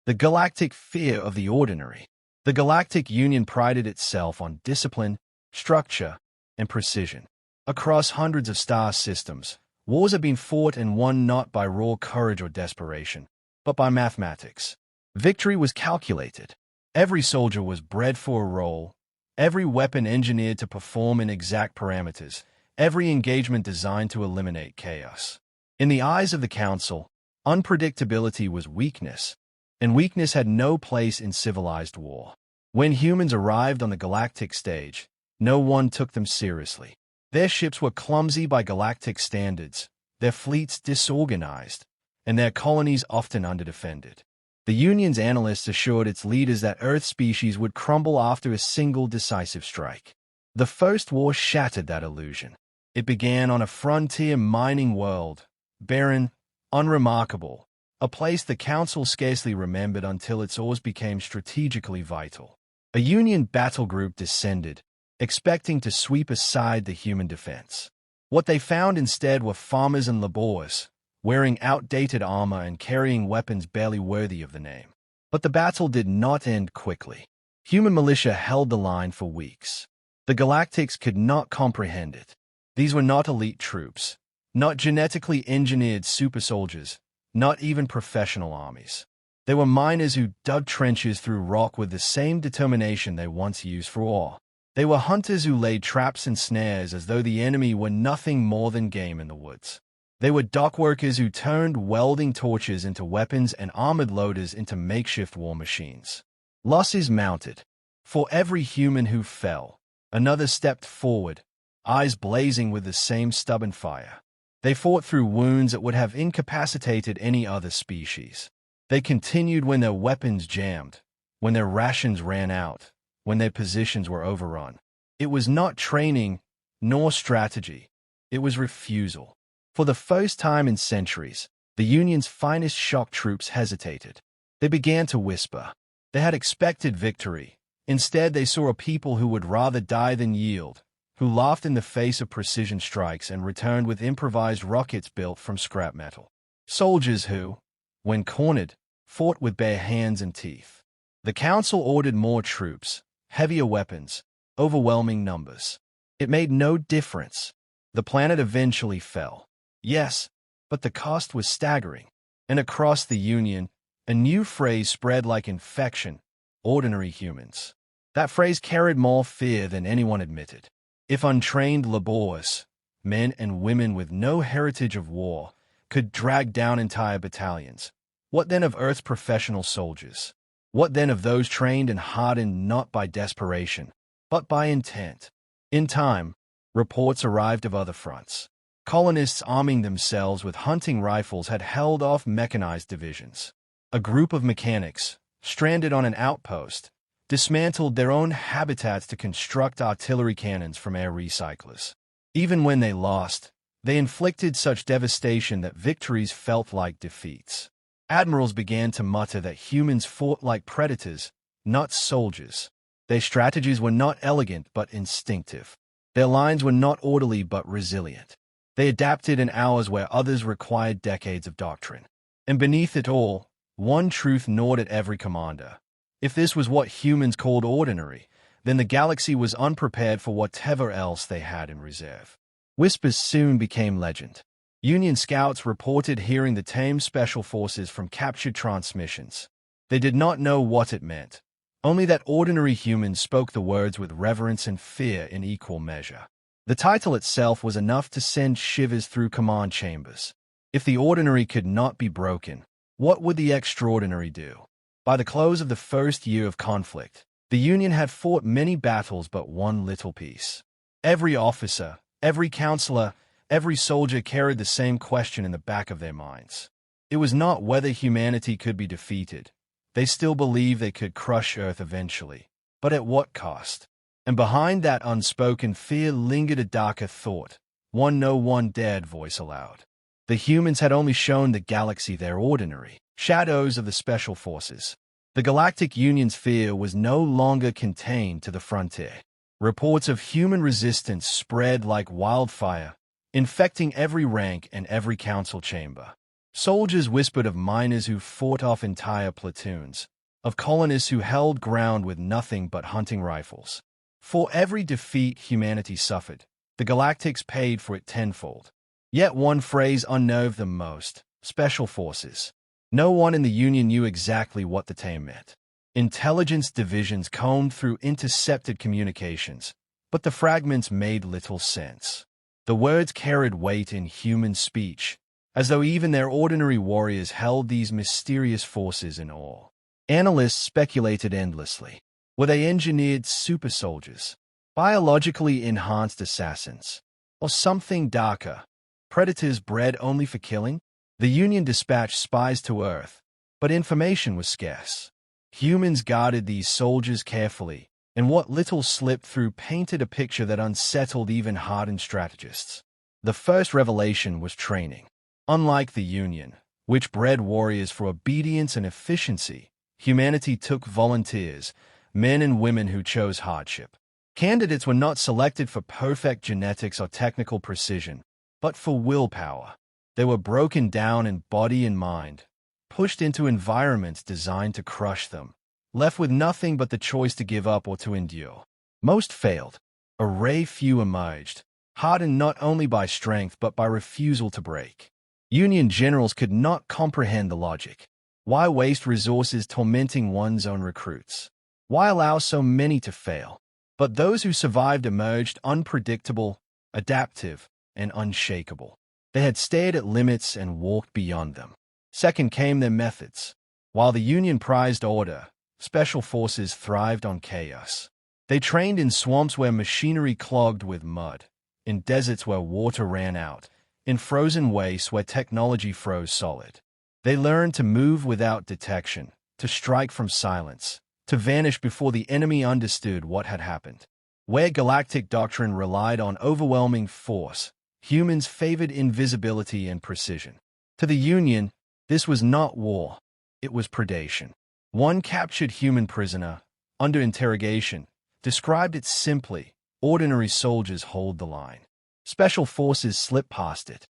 The galactic fear of the ordinary. The Galactic Union prided itself on discipline, structure, and precision. Across hundreds of star systems, wars have been fought and won not by raw courage or desperation, but by mathematics. Victory was calculated. Every soldier was bred for a role, every weapon engineered to perform in exact parameters, every engagement designed to eliminate chaos. In the eyes of the Council, unpredictability was weakness, and weakness had no place in civilized war. When humans arrived on the galactic stage, no one took them seriously. Their ships were clumsy by galactic standards, their fleets disorganized, and their colonies often underdefended. The Union's analysts assured its leaders that Earth species would crumble after a single decisive strike. The First War shattered that illusion. It began on a frontier mining world, barren, unremarkable, a place the Council scarcely remembered until its ores became strategically vital. A Union battle group descended, expecting to sweep aside the human defense. What they found instead were farmers and laborers, wearing outdated armor and carrying weapons barely worthy of the name. But the battle did not end quickly. Human militia held the line for weeks. The Galactics could not comprehend it. These were not elite troops, not genetically engineered super soldiers, not even professional armies. They were miners who dug trenches through rock with the same determination they once used for war. They were hunters who laid traps and snares as though the enemy were nothing more than game in the woods. They were dock workers who turned welding torches into weapons and armored loaders into makeshift war machines. Losses mounted. For every human who fell, another stepped forward, eyes blazing with the same stubborn fire. They fought through wounds that would have incapacitated any other species. They continued when their weapons jammed, when their rations ran out, when their positions were overrun. It was not training, nor strategy. It was refusal. For the first time in centuries, the Union's finest shock troops hesitated. They began to whisper. They had expected victory. Instead, they saw a people who would rather die than yield, who laughed in the face of precision strikes and returned with improvised rockets built from scrap metal. Soldiers who, when cornered, fought with bare hands and teeth. The Council ordered more troops, heavier weapons, overwhelming numbers. It made no difference. The planet eventually fell. Yes, but the cost was staggering. And across the Union, a new phrase spread like infection: ordinary humans. That phrase carried more fear than anyone admitted. If untrained laborers, men and women with no heritage of war, could drag down entire battalions, what then of Earth's professional soldiers? What then of those trained and hardened not by desperation, but by intent? In time, reports arrived of other fronts. Colonists arming themselves with hunting rifles had held off mechanized divisions. A group of mechanics, stranded on an outpost, dismantled their own habitats to construct artillery cannons from air recyclers. Even when they lost, they inflicted such devastation that victories felt like defeats. Admirals began to mutter that humans fought like predators, not soldiers. Their strategies were not elegant but instinctive. Their lines were not orderly but resilient. They adapted in hours where others required decades of doctrine. And beneath it all, one truth gnawed at every commander. If this was what humans called ordinary, then the galaxy was unprepared for whatever else they had in reserve. Whispers soon became legend. Union scouts reported hearing the tame special forces from captured transmissions. They did not know what it meant, only that ordinary humans spoke the words with reverence and fear in equal measure. The title itself was enough to send shivers through command chambers. If the ordinary could not be broken, what would the extraordinary do? By the close of the first year of conflict, the Union had fought many battles but one little peace. Every officer, every counselor, every soldier carried the same question in the back of their minds. It was not whether humanity could be defeated. They still believed they could crush Earth eventually, but at what cost? And behind that unspoken fear lingered a darker thought, one no one dared voice aloud. The humans had only shown the galaxy their ordinary shadows of the special forces. The Galactic Union's fear was no longer contained to the frontier. Reports of human resistance spread like wildfire, infecting every rank and every council chamber. Soldiers whispered of miners who fought off entire platoons, of colonists who held ground with nothing but hunting rifles. For every defeat humanity suffered, the Galactics paid for it tenfold. Yet one phrase unnerved them most: special forces. No one in the Union knew exactly what the term meant. Intelligence divisions combed through intercepted communications, but the fragments made little sense. The words carried weight in human speech, as though even their ordinary warriors held these mysterious forces in awe. Analysts speculated endlessly. Were they engineered super soldiers, biologically enhanced assassins, or something darker? Predators bred only for killing? The Union dispatched spies to Earth, but information was scarce. Humans guarded these soldiers carefully, and what little slipped through painted a picture that unsettled even hardened strategists. The first revelation was training. Unlike the Union, which bred warriors for obedience and efficiency, humanity took volunteers, men and women who chose hardship. Candidates were not selected for perfect genetics or technical precision, but for willpower. They were broken down in body and mind, pushed into environments designed to crush them, left with nothing but the choice to give up or to endure. Most failed. A rare few emerged, hardened not only by strength but by refusal to break. Union generals could not comprehend the logic. Why waste resources tormenting one's own recruits? Why allow so many to fail? But those who survived emerged unpredictable, adaptive, and unshakable. They had stared at limits and walked beyond them. Second came their methods. While the Union prized order, special forces thrived on chaos. They trained in swamps where machinery clogged with mud, in deserts where water ran out, in frozen wastes where technology froze solid. They learned to move without detection, to strike from silence, to vanish before the enemy understood what had happened. Where galactic doctrine relied on overwhelming force, humans favored invisibility and precision. To the Union, this was not war, it was predation. One captured human prisoner, under interrogation, described it simply: ordinary soldiers hold the line. Special forces slipped past it.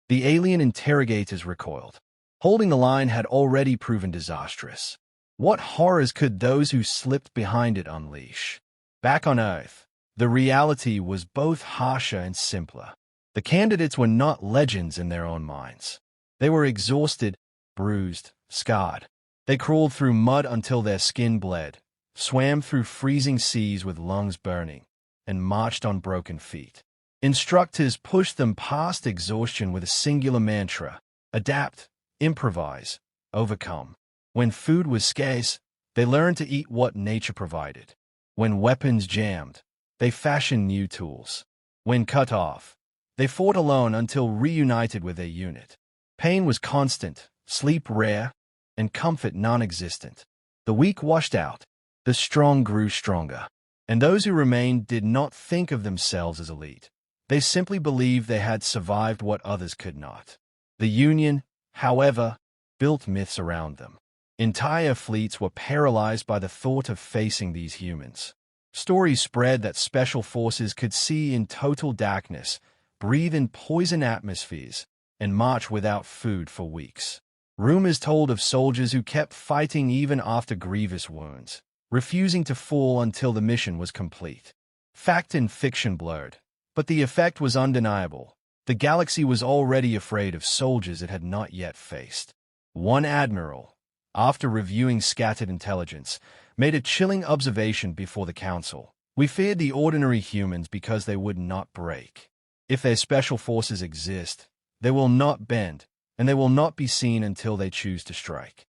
The alien interrogators recoiled. Holding the line had already proven disastrous. What horrors could those who slipped behind it unleash? Back on Earth, the reality was both harsher and simpler. The candidates were not legends in their own minds. They were exhausted, bruised, scarred. They crawled through mud until their skin bled, swam through freezing seas with lungs burning, and marched on broken feet. Instructors pushed them past exhaustion with a singular mantra: adapt, improvise, overcome. When food was scarce, they learned to eat what nature provided. When weapons jammed, they fashioned new tools. When cut off, they fought alone until reunited with their unit. Pain was constant, sleep rare, and comfort non-existent. The weak washed out, the strong grew stronger. And those who remained did not think of themselves as elite. They simply believed they had survived what others could not. The Union, however, built myths around them. Entire fleets were paralyzed by the thought of facing these humans. Stories spread that special forces could see in total darkness, breathe in poison atmospheres, and march without food for weeks. Rumors told of soldiers who kept fighting even after grievous wounds, refusing to fall until the mission was complete. Fact and fiction blurred, but the effect was undeniable. The galaxy was already afraid of soldiers it had not yet faced. One admiral, after reviewing scattered intelligence, made a chilling observation before the council. We feared the ordinary humans because they would not break. If their special forces exist, they will not bend, and they will not be seen until they choose to strike.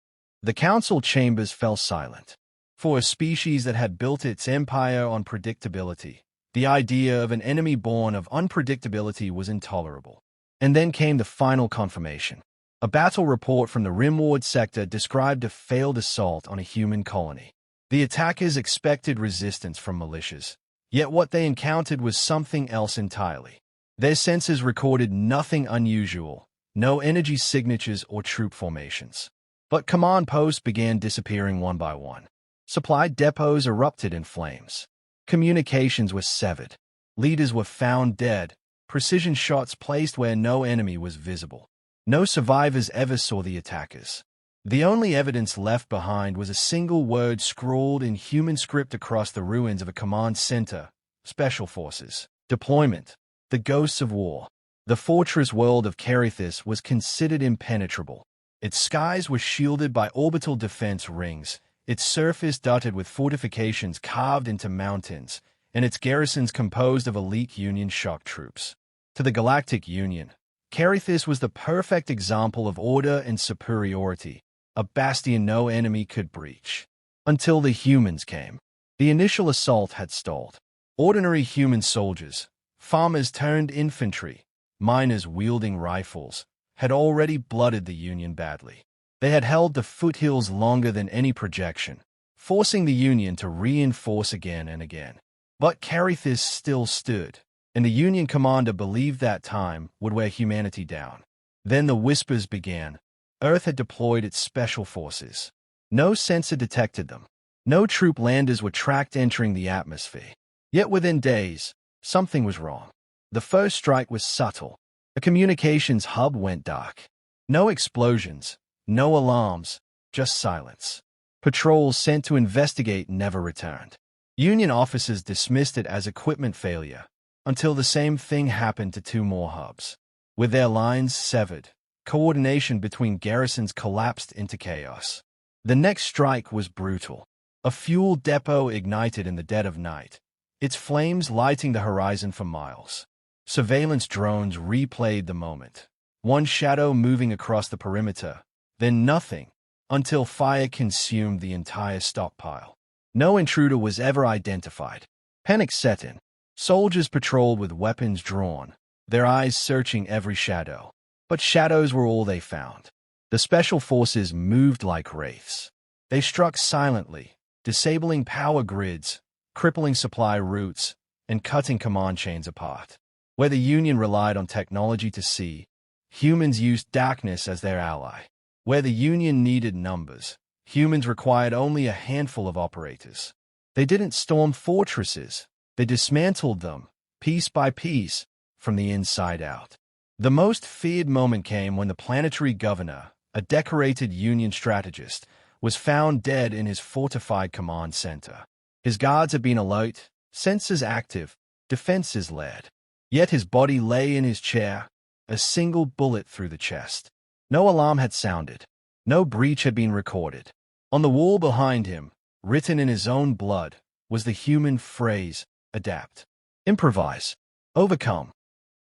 The council chambers fell silent. For a species that had built its empire on predictability, the idea of an enemy born of unpredictability was intolerable. And then came the final confirmation. A battle report from the Rimward sector described a failed assault on a human colony. The attackers expected resistance from militias, yet what they encountered was something else entirely. Their sensors recorded nothing unusual, no energy signatures or troop formations. But command posts began disappearing one by one. Supply depots erupted in flames. Communications were severed. Leaders were found dead, precision shots placed where no enemy was visible. No survivors ever saw the attackers. The only evidence left behind was a single word scrawled in human script across the ruins of a command center: Special Forces. Deployment. The ghosts of war. The fortress world of Kerithus was considered impenetrable. Its skies were shielded by orbital defense rings, its surface dotted with fortifications carved into mountains, and its garrisons composed of elite Union shock troops. To the Galactic Union, Kerithus was the perfect example of order and superiority, a bastion no enemy could breach. Until the humans came. The initial assault had stalled. Ordinary human soldiers, farmers turned infantry, miners wielding rifles, had already blooded the Union badly. They had held the foothills longer than any projection, forcing the Union to reinforce again and again. But Kerithus still stood, and the Union commander believed that time would wear humanity down. Then the whispers began. Earth had deployed its special forces. No sensor detected them. No troop landers were tracked entering the atmosphere. Yet within days, something was wrong. The first strike was subtle. A communications hub went dark. No explosions, no alarms, just silence. Patrols sent to investigate never returned. Union officers dismissed it as equipment failure, until the same thing happened to two more hubs. With their lines severed, coordination between garrisons collapsed into chaos. The next strike was brutal. A fuel depot ignited in the dead of night, its flames lighting the horizon for miles. Surveillance drones replayed the moment. One shadow moving across the perimeter, then nothing, until fire consumed the entire stockpile. No intruder was ever identified. Panic set in. Soldiers patrolled with weapons drawn, their eyes searching every shadow. But shadows were all they found. The special forces moved like wraiths. They struck silently, disabling power grids, crippling supply routes, and cutting command chains apart. Where the Union relied on technology to see, humans used darkness as their ally. Where the Union needed numbers, humans required only a handful of operators. They didn't storm fortresses. They dismantled them, piece by piece, from the inside out. The most feared moment came when the planetary governor, a decorated Union strategist, was found dead in his fortified command center. His guards had been alert, sensors active, defenses led. Yet his body lay in his chair, a single bullet through the chest. No alarm had sounded. No breach had been recorded. On the wall behind him, written in his own blood, was the human phrase, adapt, improvise, overcome.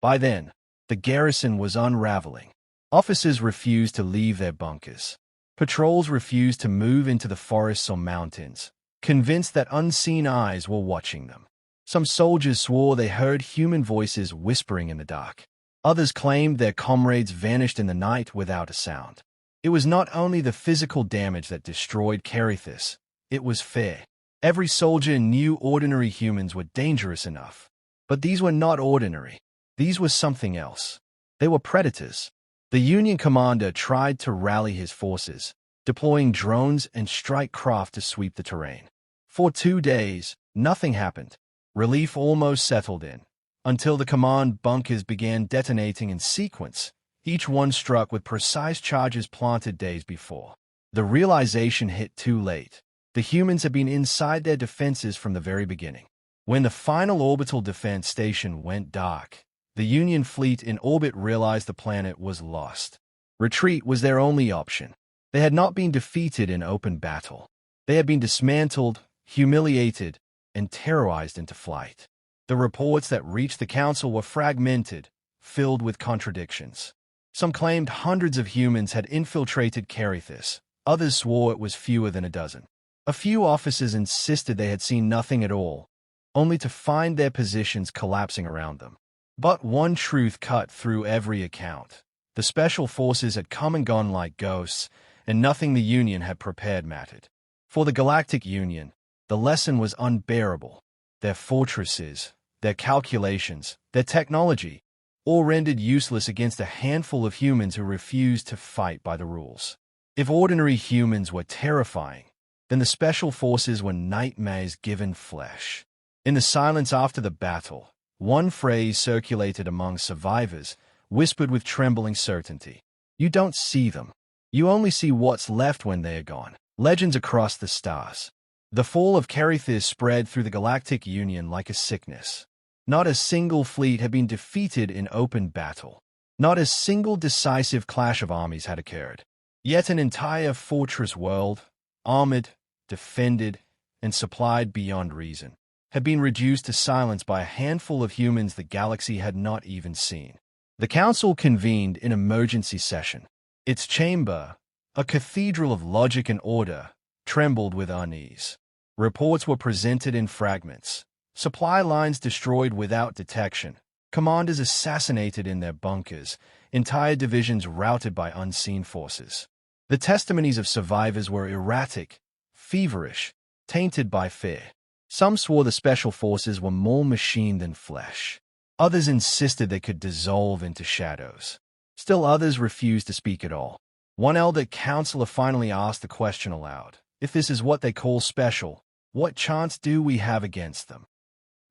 By then, the garrison was unraveling. Officers refused to leave their bunkers. Patrols refused to move into the forests or mountains, convinced that unseen eyes were watching them. Some soldiers swore they heard human voices whispering in the dark. Others claimed their comrades vanished in the night without a sound. It was not only the physical damage that destroyed Kerithus, it was fear. Every soldier knew ordinary humans were dangerous enough. But these were not ordinary. These were something else. They were predators. The Union commander tried to rally his forces, deploying drones and strike craft to sweep the terrain. For 2 days, nothing happened. Relief almost settled in, until the command bunkers began detonating in sequence, each one struck with precise charges planted days before. The realization hit too late. The humans had been inside their defenses from the very beginning. When the final orbital defense station went dark, the Union fleet in orbit realized the planet was lost. Retreat was their only option. They had not been defeated in open battle. They had been dismantled, humiliated, and terrorized into flight. The reports that reached the council were fragmented, filled with contradictions. Some claimed hundreds of humans had infiltrated Kerithus. Others swore it was fewer than a dozen. A few officers insisted they had seen nothing at all, only to find their positions collapsing around them. But one truth cut through every account. The special forces had come and gone like ghosts, and nothing the Union had prepared mattered. For the Galactic Union, the lesson was unbearable. Their fortresses, their calculations, their technology, all rendered useless against a handful of humans who refused to fight by the rules. If ordinary humans were terrifying, then the special forces were nightmares given flesh. In the silence after the battle, one phrase circulated among survivors, whispered with trembling certainty. You don't see them. You only see what's left when they are gone. Legends across the stars. The fall of Carithys spread through the Galactic Union like a sickness. Not a single fleet had been defeated in open battle. Not a single decisive clash of armies had occurred. Yet an entire fortress world, armored, defended, and supplied beyond reason, had been reduced to silence by a handful of humans the galaxy had not even seen. The Council convened in emergency session. Its chamber, a cathedral of logic and order, trembled with unease. Reports were presented in fragments. Supply lines destroyed without detection. Commanders assassinated in their bunkers. Entire divisions routed by unseen forces. The testimonies of survivors were erratic, feverish, tainted by fear. Some swore the special forces were more machine than flesh. Others insisted they could dissolve into shadows. Still others refused to speak at all. One elder counselor finally asked the question aloud. If this is what they call special, what chance do we have against them?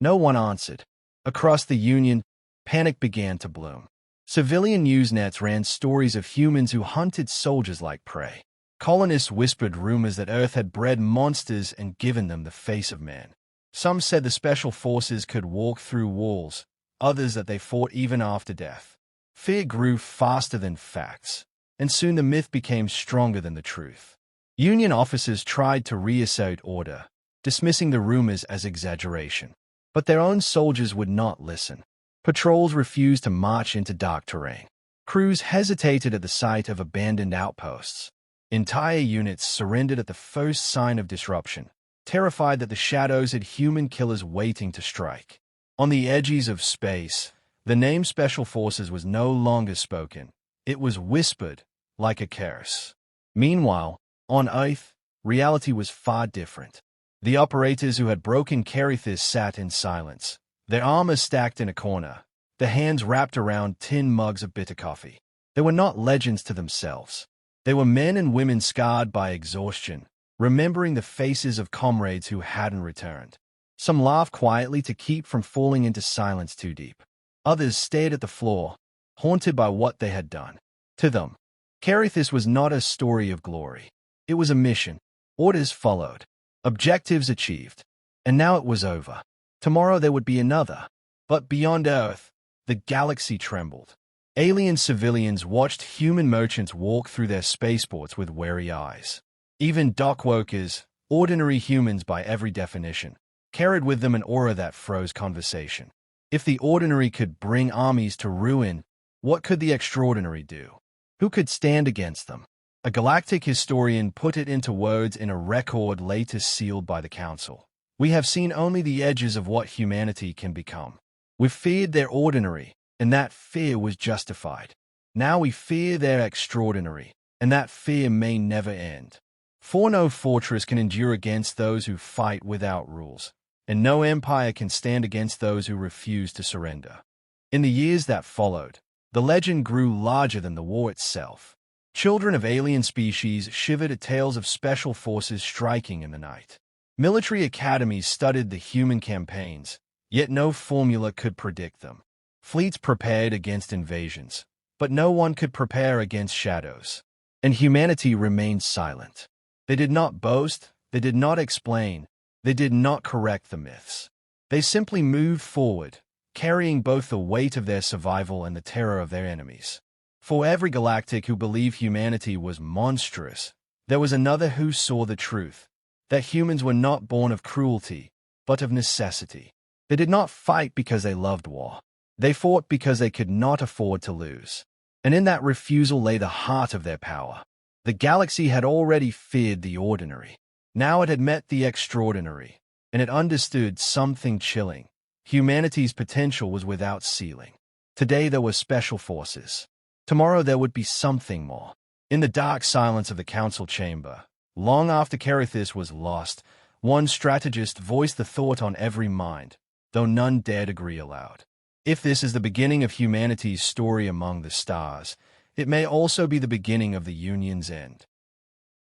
No one answered. Across the Union, panic began to bloom. Civilian news nets ran stories of humans who hunted soldiers like prey. Colonists whispered rumors that Earth had bred monsters and given them the face of man. Some said the special forces could walk through walls, others that they fought even after death. Fear grew faster than facts, and soon the myth became stronger than the truth. Union officers tried to reassert order, dismissing the rumors as exaggeration. But their own soldiers would not listen. Patrols refused to march into dark terrain. Crews hesitated at the sight of abandoned outposts. Entire units surrendered at the first sign of disruption, terrified that the shadows had human killers waiting to strike. On the edges of space, the name Special Forces was no longer spoken. It was whispered, like a curse. Meanwhile, on Earth, reality was far different. The operators who had broken Carithys sat in silence, their armor stacked in a corner, their hands wrapped around tin mugs of bitter coffee. They were not legends to themselves. They were men and women scarred by exhaustion, remembering the faces of comrades who hadn't returned. Some laughed quietly to keep from falling into silence too deep. Others stared at the floor, haunted by what they had done. To them, Carithys was not a story of glory. It was a mission. Orders followed. Objectives achieved. And now it was over. Tomorrow there would be another. But beyond Earth, the galaxy trembled. Alien civilians watched human merchants walk through their spaceports with wary eyes. Even dockworkers, ordinary humans by every definition, carried with them an aura that froze conversation. If the ordinary could bring armies to ruin, what could the extraordinary do? Who could stand against them? A galactic historian put it into words in a record later sealed by the Council. We have seen only the edges of what humanity can become. We feared their ordinary, and that fear was justified. Now we fear their extraordinary, and that fear may never end. For no fortress can endure against those who fight without rules, and no empire can stand against those who refuse to surrender. In the years that followed, the legend grew larger than the war itself. Children of alien species shivered at tales of special forces striking in the night. Military academies studied the human campaigns, yet no formula could predict them. Fleets prepared against invasions, but no one could prepare against shadows. And humanity remained silent. They did not boast, they did not explain, they did not correct the myths. They simply moved forward, carrying both the weight of their survival and the terror of their enemies. For every galactic who believed humanity was monstrous, there was another who saw the truth, that humans were not born of cruelty, but of necessity. They did not fight because they loved war. They fought because they could not afford to lose. And in that refusal lay the heart of their power. The galaxy had already feared the ordinary. Now it had met the extraordinary, and it understood something chilling. Humanity's potential was without ceiling. Today there were special forces. Tomorrow there would be something more. In the dark silence of the council chamber, long after Carithys was lost, one strategist voiced the thought on every mind, though none dared agree aloud. If this is the beginning of humanity's story among the stars, it may also be the beginning of the Union's end.